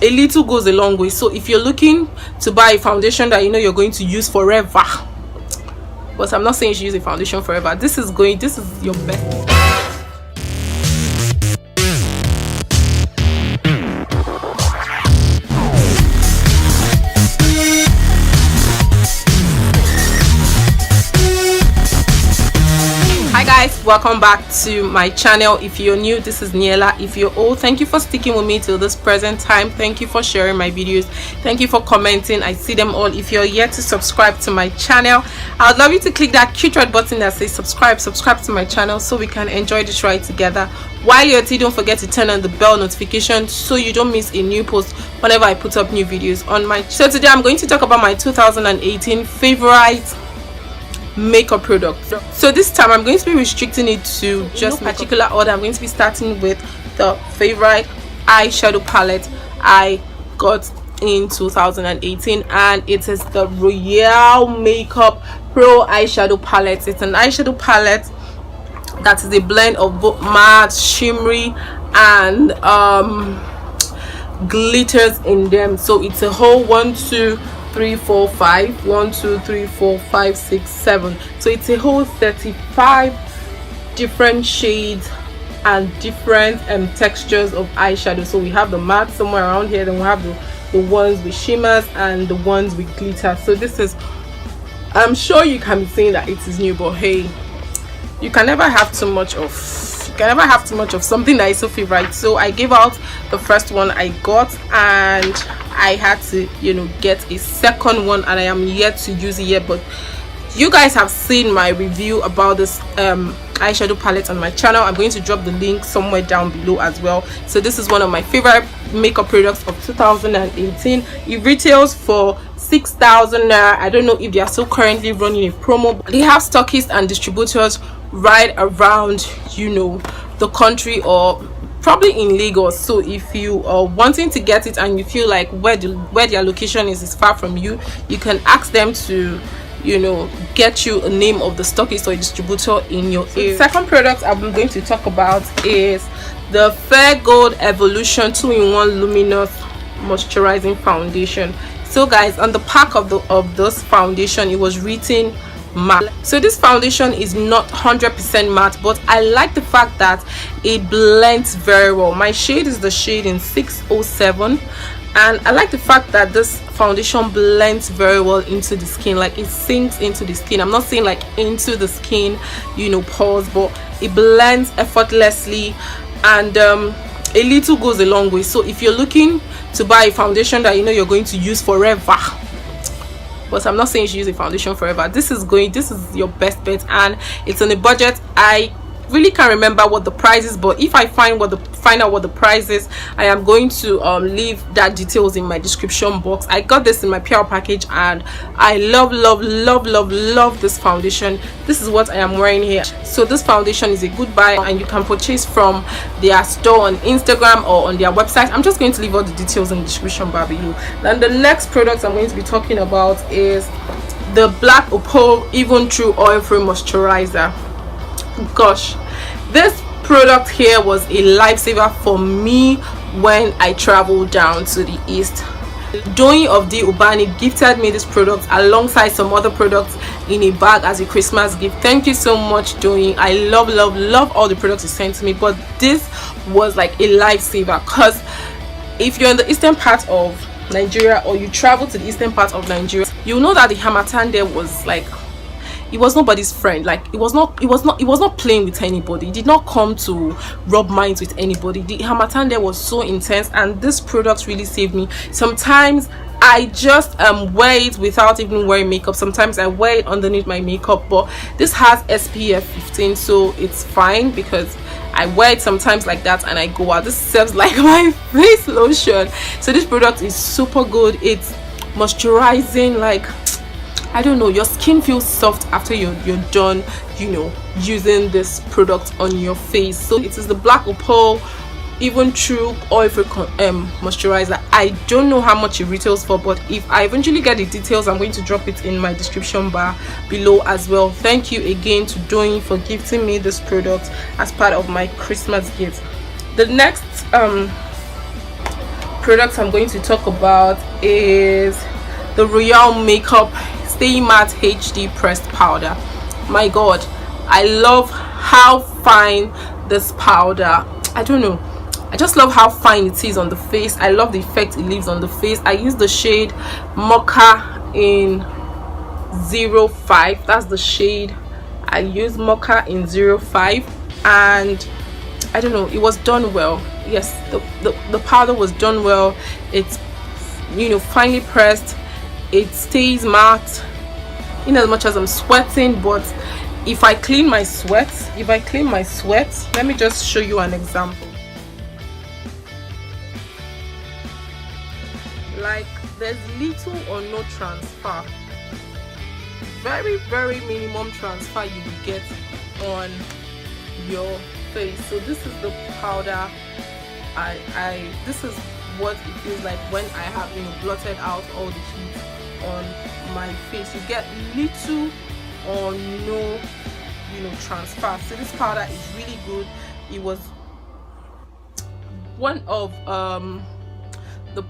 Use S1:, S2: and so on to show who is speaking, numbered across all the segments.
S1: a little goes a long way. So if you're looking to buy a foundation that you know you're going to use forever, but I'm not saying you should use a foundation forever, this is your best. Hi guys, welcome back to my channel. If you're new, this is Niella. If you're old, thank you for sticking with me till this present time. Thank you for sharing my videos. Thank you for commenting. I see them all. If you're yet to subscribe to my channel, I would love you to click that cute red button that says subscribe to my channel so we can enjoy this ride together. While you're at it, don't forget to turn on the bell notification so you don't miss a new post whenever I put up new videos on my channel. So today I'm going to talk about my 2018 favorite makeup product. So this time I'm going to be restricting it to just no particular order. I'm going to be starting with the favorite eyeshadow palette I got in 2018, and it is the Royal Makeup Pro eyeshadow palette. It's an eyeshadow palette that is a blend of both matte, shimmery, and glitters in them. So it's a whole 1 2 3 4 5 1 2 3 4 5 6 7, so it's a whole 35 different shades and different textures of eyeshadow. So we have the matte somewhere around here, then we have the ones with shimmers and the ones with glitter. So this is, I'm sure you can be saying that it is new, but hey, you can never have too much of something that is so favorite. So I gave out the first one I got, and I had to, you know, get a second one, and I am yet to use it yet. But you guys have seen my review about this eyeshadow palette on my channel. I'm going to drop the link somewhere down below as well. So this is one of my favorite makeup products of 2018. It retails for 6,000 naira. I don't know if they are still currently running a promo, but they have stockists and distributors right around, you know, the country, or probably in Lagos. So if you are wanting to get it and you feel like where their location is far from you, you can ask them to, you know, get you a name of the stockist or distributor in your area. The second product I'm going to talk about is the Fair Gold Evolution 2-in-1 Luminous Moisturizing Foundation. So guys, on the pack of this foundation, it was written matte. So this foundation is not 100% matte, but I like the fact that it blends very well. My shade is the shade in 607, and I like the fact that this foundation blends very well into the skin. Like, it sinks into the skin. I'm not saying like into the skin, you know, pores, but it blends effortlessly, and a little goes a long way. So if you're looking to buy a foundation that you know you're going to use forever, but I'm not saying you should use a foundation forever, this is your best bet, and it's on a budget. I really can't remember what the price is, but if I find out what the price is, I am going to leave that details in my description box. I got this in my PR package, and I love this foundation. This is what I am wearing here. So this foundation is a good buy, and you can purchase from their store on Instagram or on their website. I'm just going to leave all the details in the description bar below. Then the next product I'm going to be talking about is the Black Opal Even True Oil Free Moisturizer. Gosh, this product here was a lifesaver for me when I traveled down to the east. Doyin of the Ubani gifted me this product alongside some other products in a bag as a Christmas gift. Thank you so much, Doyin. I love all the products you sent to me, but this was like a lifesaver, because if you're in the eastern part of Nigeria, or you travel to the eastern part of Nigeria, you know that the Harmattan there was like, it was nobody's friend. Like, it was not playing with anybody. It did not come to rub minds with anybody. The Harmattan there was so intense, and this product really saved me. Sometimes I just wear it without even wearing makeup. Sometimes I wear it underneath my makeup, but this has SPF 15, so it's fine, because I wear it sometimes like that and I go out. This serves like my face lotion. So this product is super good. It's moisturizing. Like, I don't know, your skin feels soft after you're done, you know, using this product on your face. So it is the Black Opal Even True Oil Free Moisturizer. I don't know how much it retails for, but if I eventually get the details, I'm going to drop it in my description bar below as well. Thank you again to Doyin for gifting me this product as part of my Christmas gift. The next products I'm going to talk about is the Royal Makeup Stay Matte HD Pressed Powder. My god, I love how fine this powder, I don't know, I just love how fine it is on the face. I love the effect it leaves on the face. I use the shade Mocha in 05. That's the shade I use, Mocha in 05, and I don't know, it was done well. Yes, the powder was done well. It's, you know, finely pressed. It stays matte in as much as I'm sweating, but if I clean my sweat, let me just show you an example. Like, there's little or no transfer, very minimum transfer you will get on your face. So this is the powder. This is what it feels like when I have, you know, blotted out all the heat on my face. You get little or no, you know, transfer. So this powder is really good. It was one of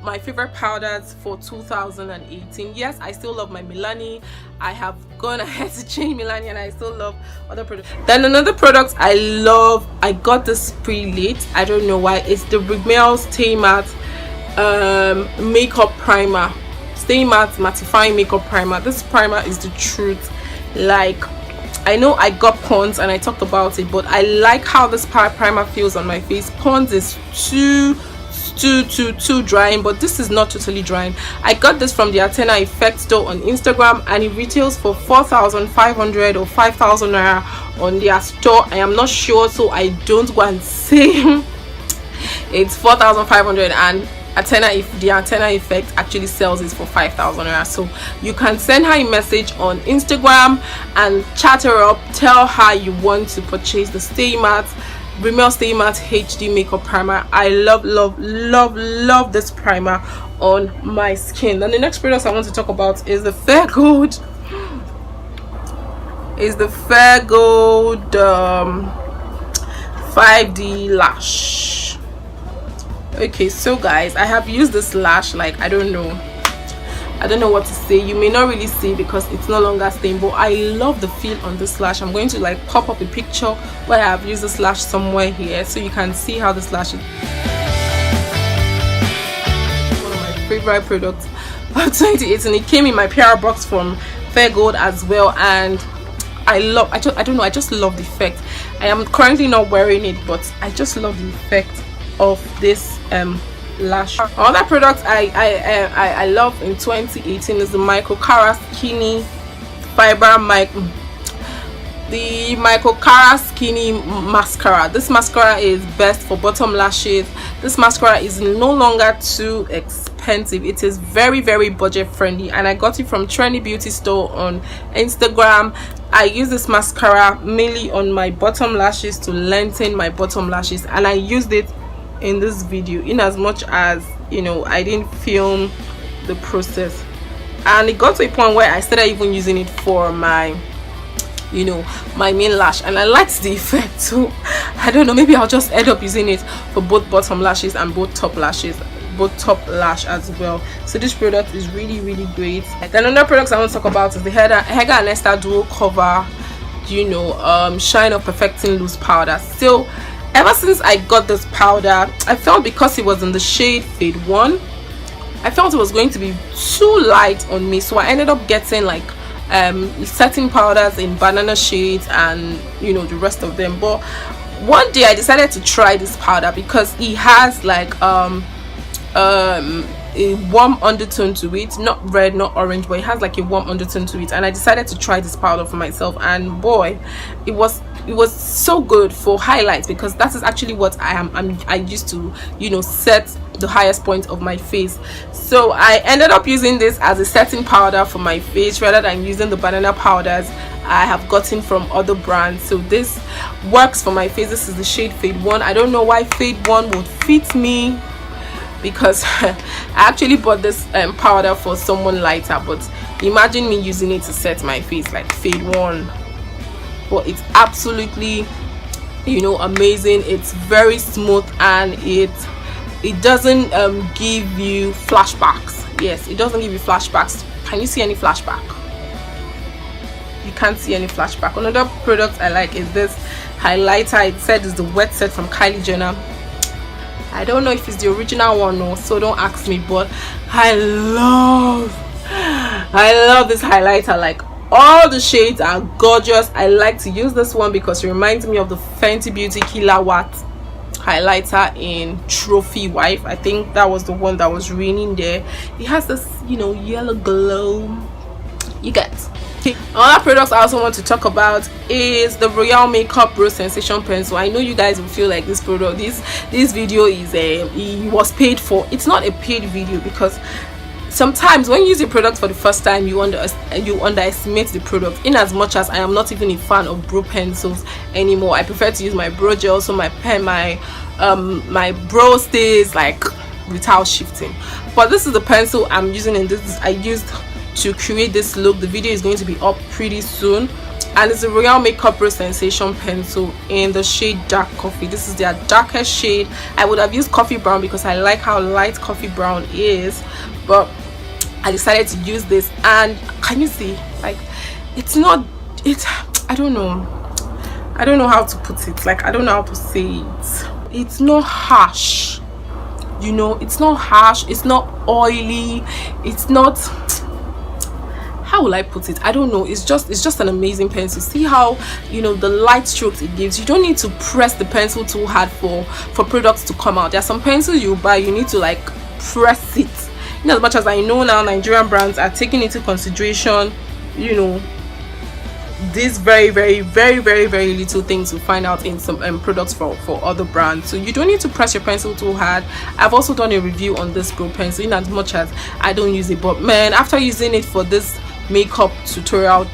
S1: my favorite powders for 2018. Yes, I still love my Milani. I have gone ahead to change Milani, and I still love other products. Then another product I love, I got this pretty late, I don't know why, it's the Rimmel Stay Matte Makeup Primer. Stay Matte Mattifying Makeup Primer. This primer is the truth. Like, I know I got Pond's and I talked about it, but I like how this primer feels on my face. Pond's is too drying, but this is not totally drying. I got this from the Athena Effect store on Instagram, and it retails for 4,500 or 5,000 naira on their store. I am not sure, so I don't go and say it's 4,500, and the Athena Effect actually sells it for 5,000 naira. So you can send her a message on Instagram and chat her up, tell her you want to purchase the Stay Matte Rimmel Stay Matte HD Makeup Primer. I love this primer on my skin. Then the next product I want to talk about is the Fair Gold 5D lash. Okay, so guys, I have used this lash, like, I don't know what to say. You may not really see because it's no longer stained, but I love the feel on this lash. I'm going to like pop up a picture where I have used this lash somewhere here so you can see how this lash is. One of my favorite products of 2018. It came in my PR box from Fair Gold as well, and I don't know, I just love the effect. I am currently not wearing it, but I just love the effect of this lash. Another product I love in 2018 is the Microcara Skinny Fiber the Microcara Skinny Mascara. This mascara is best for bottom lashes. This mascara is no longer too expensive. It is very budget friendly, and I got it from Trendy Beauty store on Instagram. I use this mascara mainly on my bottom lashes to lengthen my bottom lashes, and I used it in this video, in as much as, you know, I didn't film the process, and it got to a point where I started even using it for my, you know, my main lash, and I liked the effect. So I don't know, maybe I'll just end up using it for both bottom lashes and both top lash as well. So this product is really great. Then another product I want to talk about is the Hega and Esther Duo Cover, you know, Shine Up Perfecting Loose Powder. So ever since I got this powder, I felt, because it was in the shade Fade 1, I felt it was going to be too light on me, so I ended up getting like setting powders in banana shades and, you know, the rest of them. But one day I decided to try this powder because it has like a warm undertone to it, not red, not orange, but it has like a warm undertone to it, and I decided to try this powder for myself, and boy, it was so good for highlights, because that is actually what I used to, you know, set the highest point of my face. So I ended up using this as a setting powder for my face rather than using the banana powders I have gotten from other brands. So this works for my face. This is the shade Fade 1. I don't know why Fade 1 would fit me, because I actually bought this powder for someone lighter, but imagine me using it to set my face like Fade 1. But it's absolutely, you know, amazing. It's very smooth, and it it doesn't give you flashbacks. Yes, it doesn't give you flashbacks. Can you see any flashback? You can't see any flashback. Another product I like is this highlighter. It said it's the wet set from Kylie Jenner. I don't know if it's the original one or so, don't ask me, but I love this highlighter. Like, all the shades are gorgeous. I like to use this one because it reminds me of the Fenty Beauty Kilowatt highlighter in Trophy Wife. I think that was the one that was raining there. It has this, you know, yellow glow. You get. Another product I also want to talk about is the Royal Makeup Brow Sensation Pencil. I know you guys will feel like this product, this video is it was paid for. It's not a paid video, because sometimes when you use a product for the first time, you underestimate the product. In as much as I am not even a fan of brow pencils anymore, I prefer to use my brow gel, so my pen, my brow stays like without shifting. But this is the pencil I'm using, and this I used to create this look. The video is going to be up pretty soon, and it's a Royal Makeup Brow Sensation Pencil in the shade Dark Coffee. This is their darkest shade. I would have used Coffee Brown because I like how light Coffee Brown is, but I decided to use this. And can you see, like, it's not, I don't know how to put it, like, I don't know how to say it. It's not harsh, you know, it's not harsh, it's not oily, it's not, how will I put it? I don't know. It's just an amazing pencil. See how, you know, the light strokes it gives. You don't need to press the pencil too hard for products to come out. There are some pencils you buy, you need to like press it. In as much as I know now, Nigerian brands are taking into consideration, you know, these very little things we find out in some products for other brands. So you don't need to press your pencil too hard. I've also done a review on this brow pencil, in as much as I don't use it, but man, after using it for this makeup tutorial,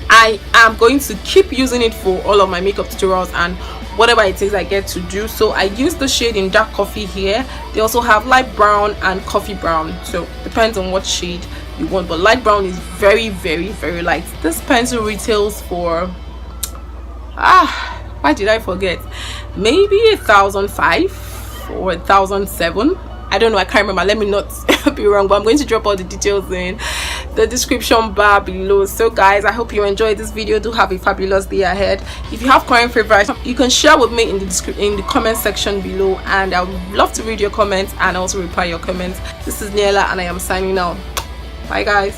S1: I am going to keep using it for all of my makeup tutorials and whatever it is I get to do. So I use the shade in Dark Coffee here. They also have light brown and coffee brown, so depends on what shade you want, but light brown is very light. This pencil retails for why did I forget, maybe 1,005 or 1,007. I don't know, I can't remember. Let me not be wrong, but I'm going to drop all the details in the description bar below. So guys, I hope you enjoyed this video. Do have a fabulous day ahead. If you have current favorites, you can share with me in the comment section below, and I would love to read your comments and also reply your comments. This is Niella, and I am signing out. Bye guys.